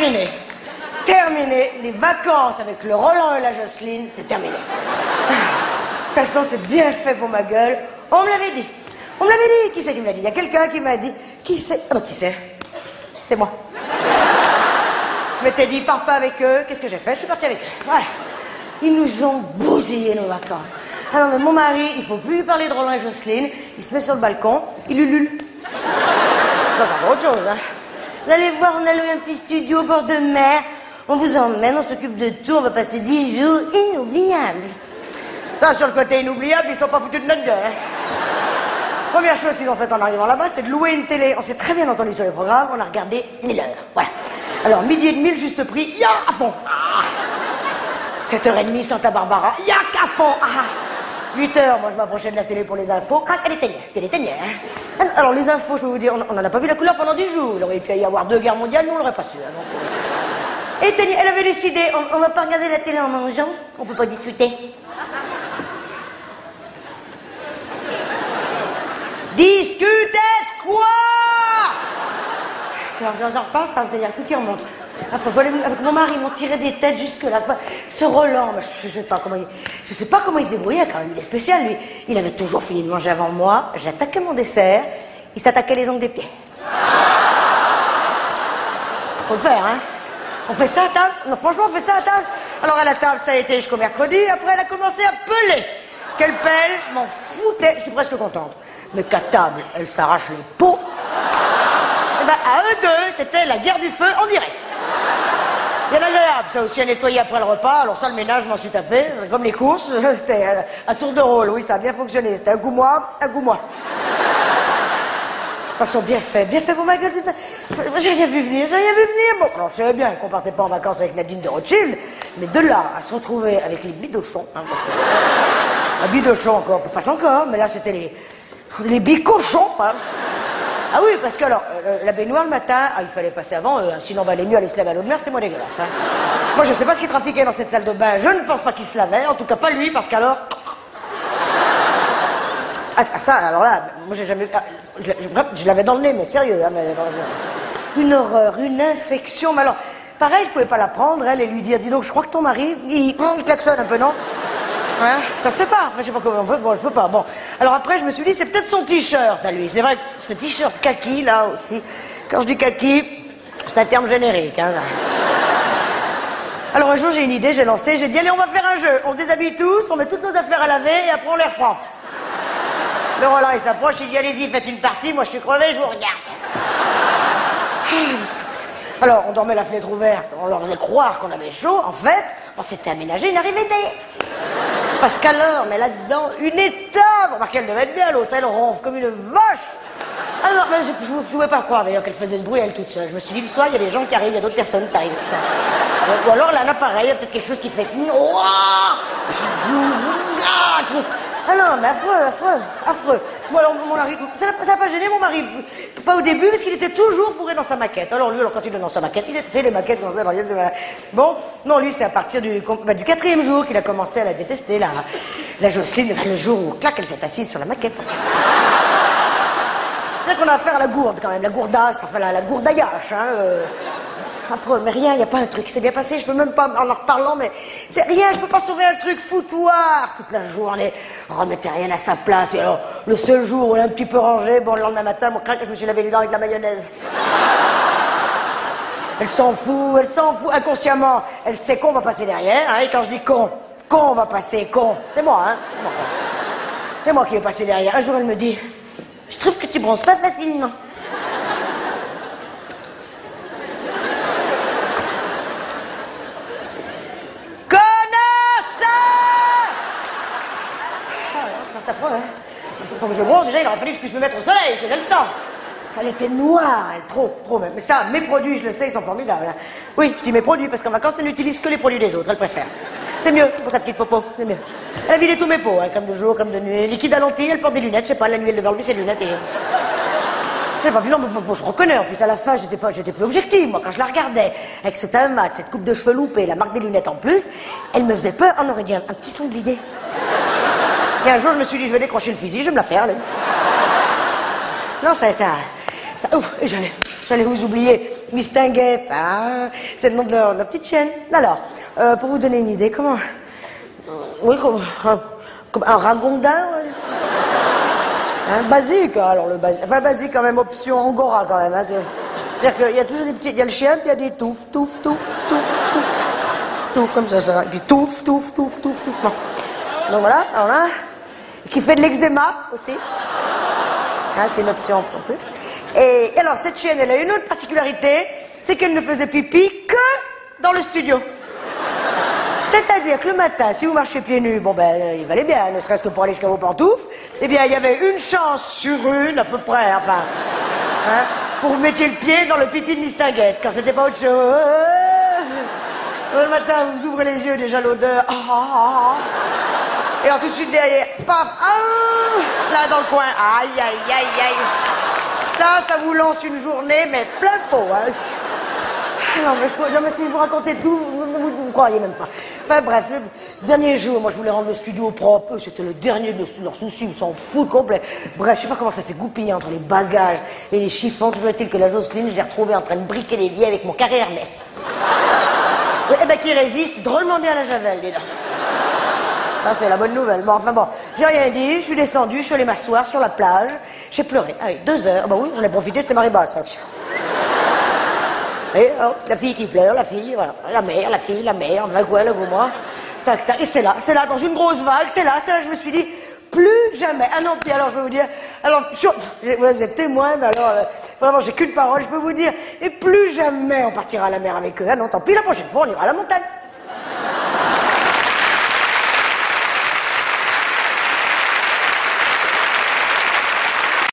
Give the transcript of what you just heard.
terminé. Terminé. Les vacances avec le Roland et la Jocelyne, c'est terminé. De toute façon, c'est bien fait pour ma gueule. On me l'avait dit. On me l'avait dit. Qui c'est qui me l'a dit? Il y a quelqu'un qui m'a dit. Qui c'est? Ah bah qui c'est? C'est moi. Je m'étais dit, pars pas avec eux. Qu'est-ce que j'ai fait? Je suis partie avec eux. Voilà. Ils nous ont bousillé nos vacances. Ah non, mais mon mari, il faut plus lui parler de Roland et Jocelyne. Il se met sur le balcon, il ulule. Ça, c'est autre chose, hein. Vous allez voir, on a loué un petit studio au bord de mer. On vous emmène, on s'occupe de tout. On va passer 10 jours inoubliables. Ça, sur le côté inoubliable, ils sont pas foutus de notre gueule, hein. Première chose qu'ils ont faite en arrivant là-bas, c'est de louer une télé. On s'est très bien entendu sur les programmes, on a regardé 1000 heures. Voilà. Alors, midi et demi, le juste prix, ya à fond. 7h30, Santa Barbara, ya qu'à fond. 8h, moi je m'approchais de la télé pour les infos, crac, elle éteignait, puis elle éteignait. Hein. Alors, les infos, je peux vous dire, on n'en a pas vu la couleur pendant 10 jours. Il aurait pu y avoir 2 guerres mondiales, nous on l'aurait pas su. Hein, donc, éteignait, elle avait décidé, on va pas regarder la télé en mangeant, on peut pas discuter. Discuter de quoi? J'en reparle, ça, c'est-à-dire tout qui remonte. Avec mon mari, ils m'ont tiré des têtes jusque-là. Ce Roland, je sais pas comment il se débrouillait quand même. Il est spécial, lui. Il avait toujours fini de manger avant moi. J'attaquais mon dessert. Il s'attaquait les ongles des pieds. Faut le faire, hein. On fait ça à table? Non, franchement, on fait ça à table. Alors à la table, ça a été jusqu'au mercredi. Après, elle a commencé à peler. Quelle pelle, m'en foutait. Je suis presque contente. Mais qu'à table, elle s'arrache les peaux. Et ben, à eux deux, c'était la guerre du feu en direct. Bien agréable, ça aussi à nettoyer après le repas. Alors ça, le ménage, je m'en suis tapé. Comme les courses, c'était à tour de rôle. Oui, ça a bien fonctionné. C'était un coup moi, un coup moi. De toute façon, bien fait pour ma gueule. J'ai rien vu venir. Bon, alors je savais bien qu'on partait pas en vacances avec Nadine de Rothschild, mais de là à se retrouver avec les bidochons, hein, parce que la bidochon encore, passe encore, mais là c'était les bicochons, hein. Ah oui, parce que alors, la baignoire le matin, il fallait passer avant eux, hein, sinon les mieux aller se laver à l'eau de mer, c'était moins dégueulasse. Hein. Moi, je sais pas ce qu'il trafiquait dans cette salle de bain, je ne pense pas qu'il se lavait, en tout cas pas lui, parce qu'alors... ça, alors là, moi j'ai jamais... je l'avais dans le nez, mais sérieux, hein, mais... Une horreur, une infection, mais alors, pareil, je pouvais pas la prendre, elle, et lui dire, dis donc, je crois que ton mari, il klaxonne un peu, non? Hein? Ça se fait pas, enfin, je sais pas comment, bon, je peux pas, bon. Alors après, je me suis dit, c'est peut-être son t-shirt à lui, c'est vrai que ce t-shirt kaki, là aussi, quand je dis kaki, c'est un terme générique, hein. Alors un jour, j'ai une idée, j'ai lancé, j'ai dit, allez, on va faire un jeu, on se déshabille tous, on met toutes nos affaires à laver, et après on les reprend. Le Roland, il s'approche, il dit, allez-y, faites une partie, moi je suis crevé, je vous regarde. Alors, on dormait la fenêtre ouverte, on leur faisait croire qu'on avait chaud, en fait, on s'était aménagé une arrivée d'air. Parce qu'alors, mais là-dedans, une étape, remarquez, elle devait être bien, l'hôtel ronfle comme une vache. Ah non, mais je ne pouvais pas croire d'ailleurs qu'elle faisait ce bruit elle toute seule. Je me suis dit, le soir, il y a des gens qui arrivent, il y a d'autres personnes qui arrivent avec ça. Ou alors, là, un appareil, il y a peut-être quelque chose qui fait finir. Ah non, mais affreux. Bon, alors, mon mari, ça n'a pas gêné mon mari. Pas au début, parce qu'il était toujours fourré dans sa maquette. Alors lui, quand il est dans sa maquette, il a fait les maquettes comme ça. Bon, non, lui, c'est à partir du 4e jour qu'il a commencé à la détester, la Jocelyne, le jour où, clac, elle s'est assise sur la maquette. C'est-à-dire qu'on a affaire à la gourde, quand même, la gourdasse, enfin, la gourdaillache, hein. Affreux, mais rien, il n'y a pas un truc, c'est bien passé, je peux même pas, en reparlant, mais c'est rien, je peux pas sauver un truc, foutoir, toute la journée, remettez rien à sa place, et alors, le seul jour où elle est un petit peu rangée, bon, le lendemain matin, mon crack, je me suis lavé les dents avec de la mayonnaise. Elle s'en fout, inconsciemment, elle sait qu'on va passer derrière, hein, et quand je dis con va passer, c'est moi, hein, c'est moi qui vais passer derrière. Un jour, elle me dit, je trouve que tu bronzes pas facilement. Comme je bronze, déjà, il aurait fallu que je puisse me mettre au soleil, que j'ai le temps. Elle était noire, elle, trop même. Mais ça, mes produits, je le sais, ils sont formidables. Hein. Oui, je dis mes produits, parce qu'en vacances, elle n'utilise que les produits des autres, elle préfère. C'est mieux pour sa petite popo, c'est mieux. Elle a vidé tous mes pots, hein, crème de jour, crème de nuit, liquide à lentilles, elle porte des lunettes, je sais pas, la nuit, elle devait enlever ses lunettes et... Je sais pas, puis non, mais bon, je reconnais, en plus, à la fin, j'étais plus objective, moi, quand je la regardais, avec ce teint mat, cette coupe de cheveux loupée, la marque des lunettes en plus, elle me faisait peur, on aurait dit un petit sanglier. Et un jour, je me suis dit, je vais décrocher le fusil, je vais me la faire, là. Non, ouf, j'allais vous oublier. Mistinguet, hein, c'est le nom de leur petite chaîne. Alors, pour vous donner une idée, comment... Oui, comme un ragondin, ouais. Hein, basique, alors le basique. Enfin, basique quand même, option Angora quand même. Hein, c'est-à-dire qu'il y a toujours des petits... Il y a le chien, puis il y a des touffes, touffe, comme ça. Et puis touffe. Bon. Donc voilà, alors là, qui fait de l'eczéma aussi. Hein, c'est une option en plus. Et alors, cette chienne, elle a une autre particularité, c'est qu'elle ne faisait pipi que dans le studio. C'est-à-dire que le matin, si vous marchez pieds nus, bon ben, il valait bien, ne serait-ce que pour aller jusqu'à vos pantoufles, eh bien, il y avait une chance sur une, à peu près, enfin, hein, pour vous mettiez le pied dans le pipi de Mistinguette, quand c'était pas autre chose. Le matin, vous ouvrez les yeux, déjà l'odeur, et alors tout de suite derrière, paf, là dans le coin, aïe. Ça vous lance une journée, mais plein pot, hein. Non, mais si vous racontez tout, vous ne croyez même pas. Enfin bref, le dernier jour, moi je voulais rendre le studio propre, c'était le dernier de leurs soucis, ils s'en foutent complet. Bref, je sais pas comment ça s'est goupillé entre les bagages et les chiffons, toujours est-il que la Jocelyne, je l'ai retrouvée en train de briquer les billets avec mon carré Hermès. Eh ben qui résiste drôlement bien à la javel, dis donc. Ça c'est la bonne nouvelle. Bon, enfin bon, j'ai rien dit, je suis descendu, je suis allé m'asseoir sur la plage, j'ai pleuré. Allez, 2 heures, bah oui, j'en ai profité, c'était marée basse. Et oh, la fille qui pleure, la fille, voilà. La mère, enfin quoi, là, moi. Tac, et c'est là, dans une grosse vague, c'est là, je me suis dit, plus jamais. Ah non, puis alors, je peux vous dire, alors, vous êtes témoin, mais alors, vraiment, j'ai qu'une parole, je peux vous dire, et plus jamais on partira à la mer avec eux. Ah non, tant pis, la prochaine fois, on ira à la montagne.